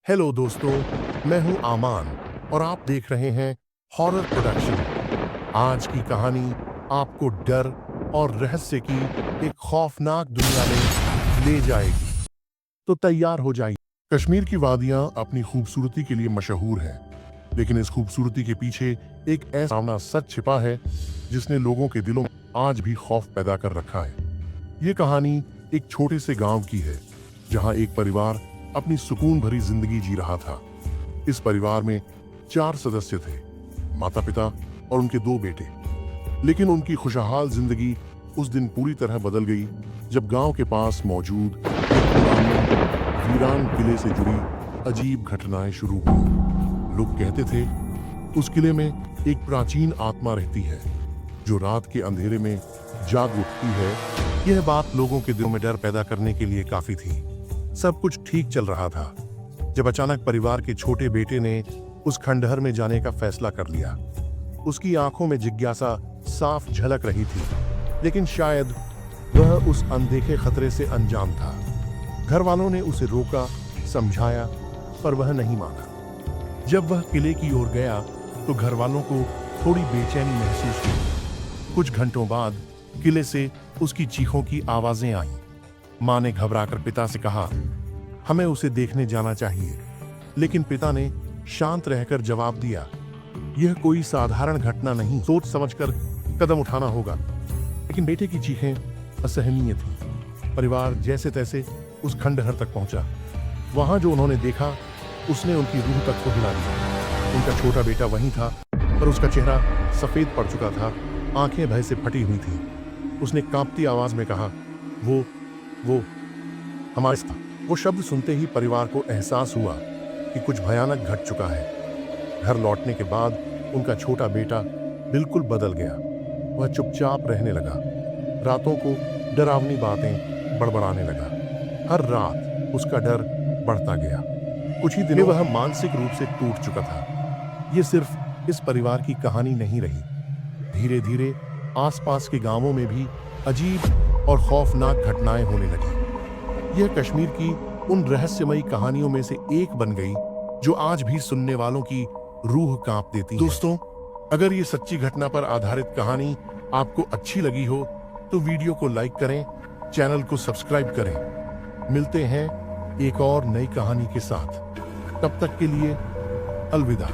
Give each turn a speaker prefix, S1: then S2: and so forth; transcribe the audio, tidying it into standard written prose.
S1: Hello दोस्तों, मैं हूं आमान और आप देख रहे हैं हॉरर प्रोडक्शन। आज की कहानी आपको डर और रहस्य की एक खौफनाक दुनिया में ले जाएगी, तो तैयार हो जाइए। कश्मीर की वादियां अपनी खूबसूरती के लिए मशहूर हैं, लेकिन इस खूबसूरती के पीछे एक ऐसा सच छिपा है जिसने लोगों के दिलों में आज भी खौफ पैदा कर रखा है। ये कहानी एक छोटे से गांव की है, जहां एक परिवार अपनी सुकून भरी जिंदगी जी रहा था। इस परिवार में 4 सदस्य थे, माता पिता और उनके 2 बेटे। लेकिन उनकी खुशहाल जिंदगी उस दिन पूरी तरह बदल गई जब गांव के पास मौजूद एक पुराने वीरान किले से जुड़ी अजीब घटनाएं शुरू हुई। लोग कहते थे उस किले में एक प्राचीन आत्मा रहती है जो रात के अंधेरे में जाग उठती है। यह बात लोगों के दिलों में डर पैदा करने के लिए काफी थी। सब कुछ ठीक चल रहा था जब अचानक परिवार के छोटे बेटे ने उस खंडहर में जाने का फैसला कर लिया। उसकी आंखों में जिज्ञासा साफ झलक रही थी, लेकिन शायद वह उस अनदेखे खतरे से अनजान था। घर वालों ने उसे रोका, समझाया, पर वह नहीं माना। जब वह किले की ओर गया तो घर वालों को थोड़ी बेचैनी महसूस हुई। कुछ घंटों बाद किले से उसकी चीखों की आवाजें आईं। मां ने घबराकर पिता से कहा, हमें उसे देखने जाना चाहिए। लेकिन पिता ने शांत रहकर जवाब दिया, यह कोई साधारण घटना नहीं, सोच समझकर कदम उठाना होगा। लेकिन बेटे की चीखें असहनीय थीं। परिवार जैसे तैसे उस खंडहर तक पहुंचा। वहां जो उन्होंने देखा उसने उनकी रूह तक को हिला दिया। उनका छोटा बेटा वहीं था, पर उसका चेहरा सफेद पड़ चुका था, आंखें भय से फटी हुई थीं। उसने कांपती आवाज में कहा, वो हमारे साथ। वो शब्द सुनते ही परिवार को एहसास हुआ कि कुछ भयानक घट चुका है। घर लौटने के बाद उनका छोटा बेटा बिल्कुल बदल गया। वह चुपचाप रहने लगा, रातों को डरावनी बातें बड़बड़ाने लगा। हर रात उसका डर बढ़ता गया। कुछ ही दिनों में वह मानसिक रूप से टूट चुका था। ये सिर्फ इस परिवार की कहानी नहीं रही। धीरे धीरे आसपास के गांवों में भी अजीब और खौफनाक घटनाएं होने लगी। यह कश्मीर की उन रहस्यमयी कहानियों में से एक बन गई जो आज भी सुनने वालों की रूह कांप देती है। दोस्तों, अगर ये सच्ची घटना पर आधारित कहानी आपको अच्छी लगी हो तो वीडियो को लाइक करें, चैनल को सब्सक्राइब करें। मिलते हैं एक और नई कहानी के साथ। तब तक के लिए अलविदा।